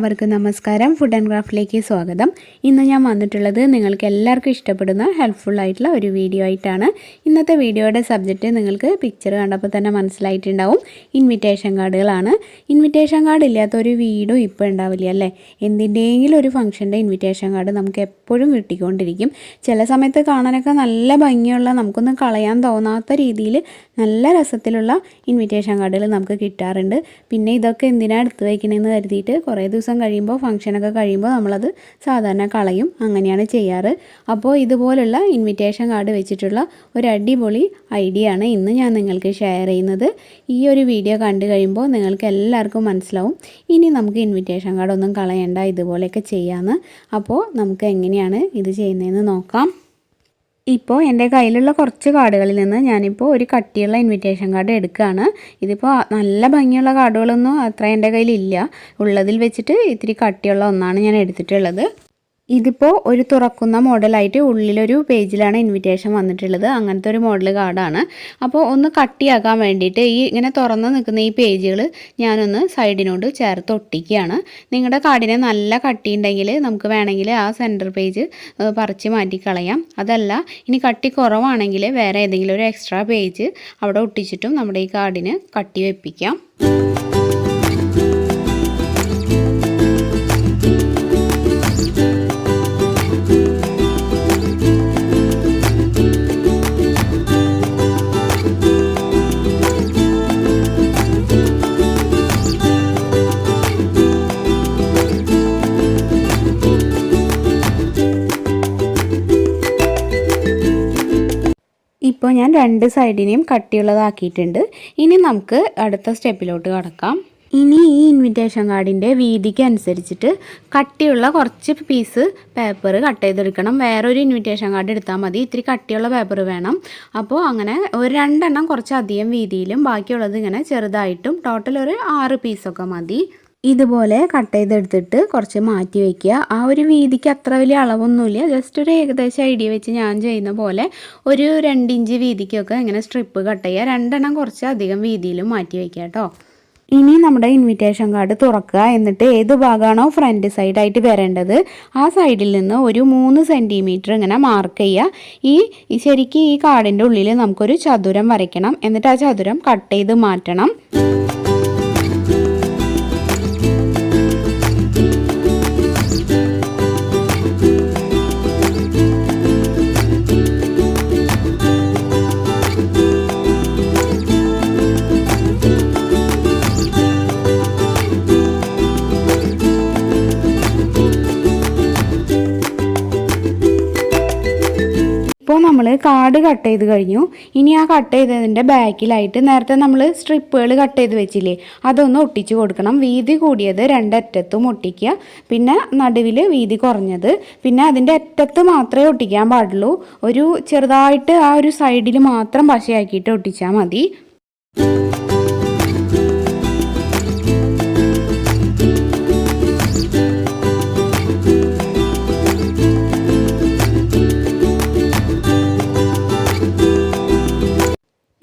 എല്ലാവർക്കും നമസ്കാരം. Food and ക്രാഫ്റ്റിലേക്ക് സ്വാഗതം. ഇന്ന് ഞാൻ വന്നിട്ടുള്ളത് നിങ്ങൾക്ക് എല്ലാവർക്കും ഇഷ്ടപ്പെടുന്ന ഹെൽപ്ഫുൾ ആയിട്ടുള്ള ഒരു വീഡിയോ ആയിട്ടാണ്. ഇന്നത്തെ വീഡിയോയുടെ സബ്ജക്റ്റ് നിങ്ങൾക്ക് പിക്ചർ കണ്ടപ്പോൾ തന്നെ മനസ്സിലായിട്ടുണ്ടാവും. ഇൻവിറ്റേഷൻ കാർഡുകളാണ്. ഇൻവിറ്റേഷൻ കാർഡ് ഇല്ലാത്ത ഒരു വീടും ഇപ്പോൾ ഉണ്ടാവില്ല അല്ലേ? എന്തിൻ്റെയെങ്കിലും ഒരു ഫംഗ്ഷൻ്റെ ഇൻവിറ്റേഷൻ കാർഡ് നമുക്ക് എപ്പോഴും കിട്ടിക്കൊണ്ടിരിക്കും. ചില സമയത്ത് കാണാനൊക്കെ നല്ല ഭംഗിയുള്ള, നമുക്കൊന്നും കളയാൻ തോന്നാത്ത രീതിയിൽ നല്ല രസത്തിലുള്ള ഇൻവിറ്റേഷൻ കാർഡുകൾ നമുക്ക് കിട്ടാറുണ്ട്. പിന്നെ ഇതൊക്കെ എന്തിനാണ് എടുത്ത് വയ്ക്കണമെന്ന് കരുതിയിട്ട് കുറേ ദിവസം കഴിയുമ്പോൾ, ഫംഗ്ഷനൊക്കെ കഴിയുമ്പോൾ നമ്മളത് സാധാരണ കളയും. അങ്ങനെയാണ് ചെയ്യാറ്. അപ്പോൾ ഇതുപോലുള്ള ഇൻവിറ്റേഷൻ കാർഡ് വെച്ചിട്ടുള്ള ഒരു അടിപൊളി ഐഡിയ ആണ് ഇന്ന് ഞാൻ നിങ്ങൾക്ക് ഷെയർ ചെയ്യുന്നത്. ഈ ഒരു വീഡിയോ കണ്ടു കഴിയുമ്പോൾ നിങ്ങൾക്ക് എല്ലാവർക്കും മനസ്സിലാവും ഇനി നമുക്ക് ഇൻവിറ്റേഷൻ കാർഡ് ഒന്നും കളയണ്ട, ഇതുപോലെയൊക്കെ ചെയ്യാമെന്ന്. അപ്പോൾ നമുക്ക് എങ്ങനെയാണ് ഇത് ചെയ്യുന്നതെന്ന് നോക്കാം. ഇപ്പോൾ എൻ്റെ കയ്യിലുള്ള കുറച്ച് കാർഡുകളിൽ നിന്ന് ഞാനിപ്പോൾ ഒരു കട്ടിയുള്ള ഇൻവിറ്റേഷൻ കാർഡ് എടുക്കുകയാണ്. ഇതിപ്പോൾ നല്ല ഭംഗിയുള്ള കാർഡുകളൊന്നും അത്ര എൻ്റെ കയ്യിലില്ല. ഉള്ളതിൽ വെച്ചിട്ട് ഇത്തിരി കട്ടിയുള്ള ഒന്നാണ് ഞാൻ എടുത്തിട്ടുള്ളത്. ഇതിപ്പോൾ ഒരു തുറക്കുന്ന മോഡലായിട്ട് ഉള്ളിലൊരു പേജിലാണ് ഇൻവിറ്റേഷൻ വന്നിട്ടുള്ളത്. അങ്ങനത്തെ ഒരു മോഡൽ കാർഡാണ്. അപ്പോൾ ഒന്ന് കട്ടിയാക്കാൻ വേണ്ടിയിട്ട് ഈ ഇങ്ങനെ തുറന്ന് നിൽക്കുന്ന ഈ പേജുകൾ ഞാനൊന്ന് സൈഡിനോട് ചേർത്ത് ഒട്ടിക്കുകയാണ്. നിങ്ങളുടെ കാർഡിന് നല്ല കട്ടിയുണ്ടെങ്കിൽ നമുക്ക് വേണമെങ്കിൽ ആ സെൻറ്റർ പേജ് പറിച്ച് മാറ്റിക്കളയാം. അതല്ല, ഇനി കട്ടി കുറവാണെങ്കിൽ വേറെ ഏതെങ്കിലും ഒരു എക്സ്ട്രാ പേജ് അവിടെ ഒട്ടിച്ചിട്ടും നമ്മുടെ ഈ കാർഡിന് കട്ടി വെപ്പിക്കാം. ഇപ്പോൾ ഞാൻ രണ്ട് സൈഡിനെയും കട്ടിയുള്ളതാക്കിയിട്ടുണ്ട്. ഇനി നമുക്ക് അടുത്ത സ്റ്റെപ്പിലോട്ട് കടക്കാം. ഇനി ഈ ഇൻവിറ്റേഷൻ കാർഡിൻ്റെ വീതിക്ക് അനുസരിച്ചിട്ട് കട്ടിയുള്ള കുറച്ച് പീസ് പേപ്പർ കട്ട് ചെയ്തെടുക്കണം. വേറൊരു ഇൻവിറ്റേഷൻ കാർഡ് എടുത്താൽ മതി. ഇത്തിരി കട്ടിയുള്ള പേപ്പർ വേണം. അപ്പോൾ അങ്ങനെ ഒരു 2 എണ്ണം കുറച്ചധികം വീതിയിലും ബാക്കിയുള്ളത് ഇങ്ങനെ ചെറുതായിട്ടും ടോട്ടൽ ഒരു 6 പീസൊക്കെ മതി. ഇതുപോലെ കട്ട് ചെയ്തെടുത്തിട്ട് കുറച്ച് മാറ്റി വയ്ക്കുക. ആ ഒരു വീതിക്ക് അത്ര വലിയ അളവൊന്നുമില്ല. ജസ്റ്റ് ഒരു ഏകദേശം ഐഡിയ വെച്ച് ഞാൻ ചെയ്യുന്ന പോലെ ഒരു 2 ഇഞ്ച് വീതിക്കൊക്കെ ഇങ്ങനെ സ്ട്രിപ്പ് കട്ട് ചെയ്യുക. 2 എണ്ണം കുറച്ച് അധികം വീതിയിലും മാറ്റി വയ്ക്കുക കേട്ടോ. ഇനി നമ്മുടെ ഇൻവിറ്റേഷൻ കാർഡ് തുറക്കുക. എന്നിട്ട് ഏത് ഭാഗമാണോ ഫ്രണ്ട് സൈഡായിട്ട് വരേണ്ടത് ആ സൈഡിൽ നിന്ന് ഒരു 3 സെൻറ്റിമീറ്റർ ഇങ്ങനെ മാർക്ക് ചെയ്യുക. ശരിക്കും ഈ കാർഡിൻ്റെ ഉള്ളിൽ നമുക്കൊരു ചതുരം വരയ്ക്കണം. എന്നിട്ട് ആ ചതുരം കട്ട് ചെയ്ത് മാറ്റണം. ഇപ്പോൾ നമ്മൾ കാർഡ് കട്ട് ചെയ്ത് കഴിഞ്ഞു. ഇനി ആ കട്ട് ചെയ്തതിൻ്റെ ബാക്കിലായിട്ട് നേരത്തെ നമ്മൾ സ്ട്രിപ്പുകൾ കട്ട് ചെയ്ത് വെച്ചില്ലേ, അതൊന്ന് ഒട്ടിച്ച് കൊടുക്കണം. വീതി കൂടിയത് 2 അറ്റത്തും ഒട്ടിക്കുക. പിന്നെ നടുവിൽ വീതി കുറഞ്ഞത്, പിന്നെ അതിൻ്റെ അറ്റത്ത് മാത്രമേ ഒട്ടിക്കാൻ പാടുള്ളൂ. ഒരു ചെറുതായിട്ട് ആ ഒരു സൈഡിൽ മാത്രം പശയാക്കിയിട്ട് ഒട്ടിച്ചാൽ മതി.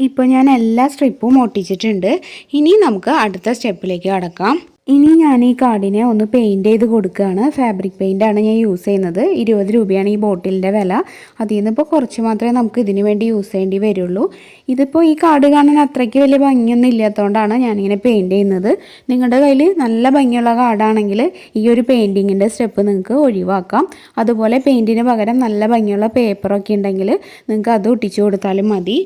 ഇപ്പോൾ ഞാൻ എല്ലാ സ്ട്രിപ്പും ഒട്ടിച്ചിട്ടുണ്ട്. ഇനി നമുക്ക് അടുത്ത സ്റ്റെപ്പിലേക്ക് കടക്കാം. ഇനി ഞാൻ ഈ കാർഡിനെ ഒന്ന് പെയിൻറ്റ് ചെയ്ത് കൊടുക്കുകയാണ്. ഫാബ്രിക് പെയിൻ്റാണ് ഞാൻ യൂസ് ചെയ്യുന്നത്. 20 രൂപയാണ് ഈ ബോട്ടിലിൻ്റെ വില. അതിൽ നിന്ന് ഇപ്പോൾ കുറച്ച് മാത്രമേ നമുക്ക് ഇതിന് വേണ്ടി യൂസ് ചെയ്യേണ്ടി വരുള്ളൂ. ഇതിപ്പോൾ ഈ കാർഡ് കാണാൻ അത്രയ്ക്ക് വലിയ ഭംഗിയൊന്നും ഇല്ലാത്തതുകൊണ്ടാണ് ഞാനിങ്ങനെ പെയിൻറ്റ് ചെയ്യുന്നത്. നിങ്ങളുടെ കയ്യിൽ നല്ല ഭംഗിയുള്ള കാർഡാണെങ്കിൽ ഈ ഒരു പെയിൻറ്റിങ്ങിൻ്റെ സ്റ്റെപ്പ് നിങ്ങൾക്ക് ഒഴിവാക്കാം. അതുപോലെ പെയിൻറ്റിന് പകരം നല്ല ഭംഗിയുള്ള പേപ്പറൊക്കെ ഉണ്ടെങ്കിൽ നിങ്ങൾക്ക് അത് ഒട്ടിച്ചു കൊടുത്താലും മതി.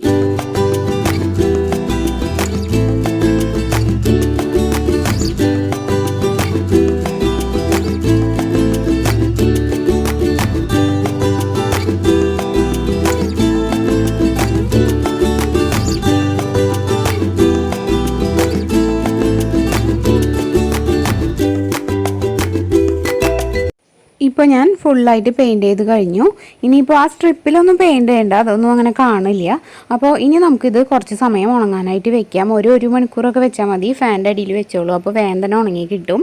ഇപ്പോൾ ഞാൻ ഫുള്ളായിട്ട് പെയിൻറ്റ് ചെയ്ത് കഴിഞ്ഞു. ഇനിയിപ്പോൾ ആ സ്ട്രിപ്പിലൊന്നും പെയിൻറ്റ് ചെയ്യേണ്ട, അതൊന്നും അങ്ങനെ കാണില്ല. അപ്പോൾ ഇനി നമുക്കിത് കുറച്ച് സമയം ഉണങ്ങാനായിട്ട് വെക്കാം. ഒരു മണിക്കൂറൊക്കെ വെച്ചാൽ മതി. ഫാനിൻ്റെ അടിയിൽ വെച്ചോളൂ. അപ്പോൾ വേഗം തന്നെ ഉണങ്ങി കിട്ടും.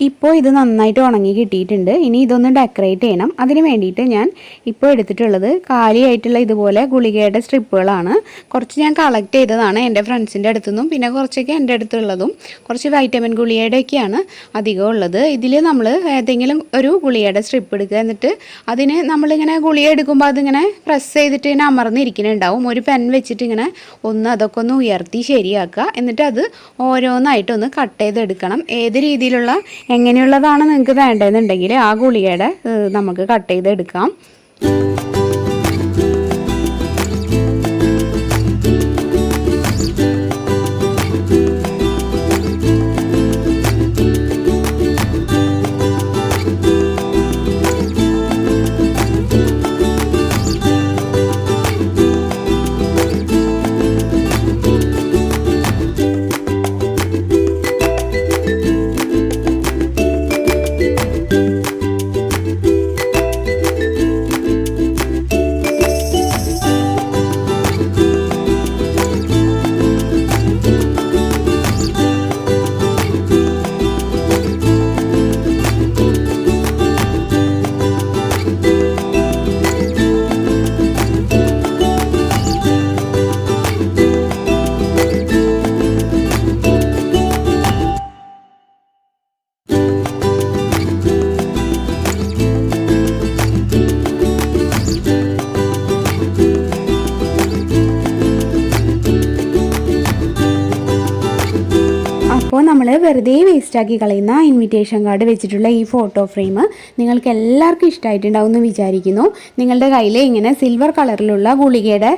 ഇപ്പോൾ ഇത് നന്നായിട്ട് ഉണങ്ങി കിട്ടിയിട്ടുണ്ട്. ഇനി ഇതൊന്ന് ഡെക്കറേറ്റ് ചെയ്യണം. അതിന് വേണ്ടിയിട്ട് ഞാൻ ഇപ്പോൾ എടുത്തിട്ടുള്ളത് കാലിയായിട്ടുള്ള ഇതുപോലെ ഗുളികയുടെ സ്ട്രിപ്പുകളാണ്. കുറച്ച് ഞാൻ കളക്ട് ചെയ്തതാണ് എൻ്റെ ഫ്രണ്ട്സിൻ്റെ അടുത്തുനിന്നും, പിന്നെ കുറച്ചൊക്കെ എൻ്റെ അടുത്തുള്ളതും. കുറച്ച് വൈറ്റമിൻ ഗുളികയുടെയൊക്കെയാണ് അധികം ഉള്ളത്. ഇതിൽ നമ്മൾ ഏതെങ്കിലും ഒരു ഗുളികയുടെ സ്ട്രിപ്പ് എടുക്കുക, എന്നിട്ട് അതിന് നമ്മളിങ്ങനെ ഗുളിക എടുക്കുമ്പോൾ അതിങ്ങനെ പ്രസ് ചെയ്തിട്ട് ഇങ്ങനെ അമർന്നിരിക്കുന്നുണ്ടാവും. ഒരു പെൻ വെച്ചിട്ട് ഇങ്ങനെ അതൊക്കെ ഒന്ന് ഉയർത്തി ശരിയാക്കുക. എന്നിട്ട് അത് ഓരോന്നായിട്ടൊന്ന് കട്ട് ചെയ്തെടുക്കണം. ഏത് രീതിയിലുള്ള എങ്ങനെയുള്ളതാണ് നിങ്ങൾക്ക് വേണ്ടതെന്നുണ്ടെങ്കിൽ ആ ഗുളികയുടെ നമുക്ക് കട്ട് ചെയ്തെടുക്കാം. അപ്പോൾ നമ്മൾ വെറുതെ വേസ്റ്റാക്കി കളയുന്ന ഇൻവിറ്റേഷൻ കാർഡ് വെച്ചിട്ടുള്ള ഈ ഫോട്ടോ ഫ്രെയിം നിങ്ങൾക്ക് എല്ലാവർക്കും ഇഷ്ടമായിട്ടുണ്ടാവും എന്ന് വിചാരിക്കുന്നു. നിങ്ങളുടെ കയ്യിൽ ഇങ്ങനെ സിൽവർ കളറിലുള്ള ഗുളികയുടെ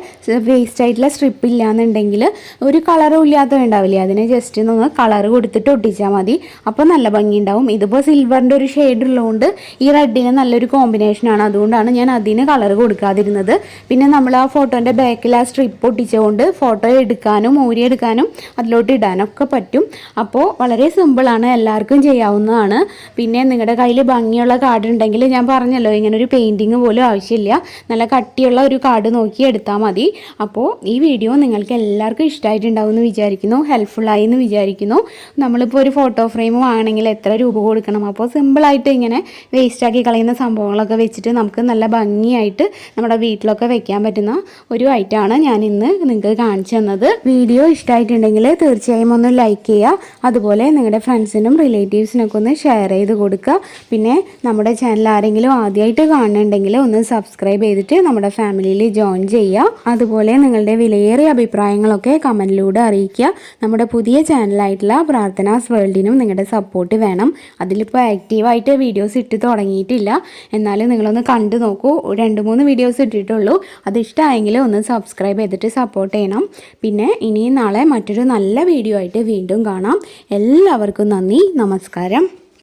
വേസ്റ്റ് ആയിട്ടുള്ള സ്ട്രിപ്പ് ഇല്ലയെന്നുണ്ടെങ്കിൽ ഒരു കളറും ഇല്ലാത്ത ഉണ്ടാവില്ലേ, അതിനെ ജസ്റ്റ് ഒന്ന് കളർ കൊടുത്തിട്ട് ഒട്ടിച്ചാൽ മതി. അപ്പോൾ നല്ല ഭംഗി ഉണ്ടാവും. ഇതിപ്പോൾ സിൽവറിൻ്റെ ഒരു ഷെയ്ഡ് ഉള്ളതുകൊണ്ട് ഈ റെഡിന് നല്ലൊരു കോമ്പിനേഷനാണ്. അതുകൊണ്ടാണ് ഞാൻ അതിന് കളർ കൊടുക്കാതിരുന്നത്. പിന്നെ നമ്മൾ ആ ഫോട്ടോൻ്റെ ബാക്കിൽ ആ സ്ട്രിപ്പ് ഒട്ടിച്ചുകൊണ്ട് ഫോട്ടോ എടുക്കാനും ഊരിയെടുക്കാനും അതിലോട്ട് ഇടാനൊക്കെ പറ്റും. അപ്പോൾ വളരെ സിമ്പിളാണ്, എല്ലാവർക്കും ചെയ്യാവുന്നതാണ്. പിന്നെ നിങ്ങളുടെ കയ്യിൽ ഭംഗിയുള്ള കാർഡ് ഉണ്ടെങ്കിൽ ഞാൻ പറഞ്ഞല്ലോ ഇങ്ങനെ ഒരു പെയിൻറ്റിങ് പോലും ആവശ്യമില്ല, നല്ല കട്ടിയുള്ള ഒരു കാർഡ് നോക്കി എടുത്താൽ മതി. അപ്പോൾ ഈ വീഡിയോ നിങ്ങൾക്ക് എല്ലാവർക്കും ഇഷ്ടമായിട്ടുണ്ടാവും എന്ന് വിചാരിക്കുന്നു, ഹെൽപ്ഫുള്ളായി എന്ന് വിചാരിക്കുന്നു. നമ്മളിപ്പോൾ ഒരു ഫോട്ടോ ഫ്രെയിം വാങ്ങണമെങ്കിൽ എത്ര രൂപ കൊടുക്കണം? അപ്പോൾ സിമ്പിളായിട്ട് ഇങ്ങനെ വേസ്റ്റാക്കി കളയുന്ന സംഭവങ്ങളൊക്കെ വെച്ചിട്ട് നമുക്ക് നല്ല ഭംഗിയായിട്ട് നമ്മുടെ വീട്ടിലൊക്കെ വെക്കാൻ പറ്റുന്ന ഒരു ഐറ്റമാണ് ഞാൻ ഇന്ന് നിങ്ങൾക്ക് കാണിച്ചു തന്നത്. വീഡിയോ ഇഷ്ടമായിട്ടുണ്ടെങ്കിൽ തീർച്ചയായും ഒന്ന് ലൈക്ക് ചെയ്യുക. അതുപോലെ നിങ്ങളുടെ ഫ്രണ്ട്സിനും റിലേറ്റീവ്സിനൊക്കെ ഒന്ന് ഷെയർ ചെയ്ത് കൊടുക്കുക. പിന്നെ നമ്മുടെ ചാനൽ ആരെങ്കിലും ആദ്യമായിട്ട് കാണുന്നുണ്ടെങ്കിൽ ഒന്ന് സബ്സ്ക്രൈബ് ചെയ്തിട്ട് നമ്മുടെ ഫാമിലിയിൽ ജോയിൻ ചെയ്യുക. അതുപോലെ നിങ്ങളുടെ വിലയേറിയ അഭിപ്രായങ്ങളൊക്കെ കമൻറ്റിലൂടെ അറിയിക്കുക. നമ്മുടെ പുതിയ ചാനലായിട്ടുള്ള പ്രാർത്ഥനാസ് വേൾഡിനും നിങ്ങളുടെ സപ്പോർട്ട് വേണം. അതിലിപ്പോൾ ആക്റ്റീവായിട്ട് വീഡിയോസ് ഇട്ട് തുടങ്ങിയിട്ടില്ല, എന്നാലും നിങ്ങളൊന്ന് കണ്ടു നോക്കൂ. 2-3 വീഡിയോസ് ഇട്ടിട്ടുള്ളൂ. അത് ഇഷ്ടമായെങ്കിൽ ഒന്ന് സബ്സ്ക്രൈബ് ചെയ്തിട്ട് സപ്പോർട്ട് ചെയ്യണം. പിന്നെ ഇനിയും നാളെ മറ്റൊരു നല്ല വീഡിയോ ആയിട്ട് വീണ്ടും കാണാം. എല്ലാവർക്കും നന്ദി, നമസ്കാരം.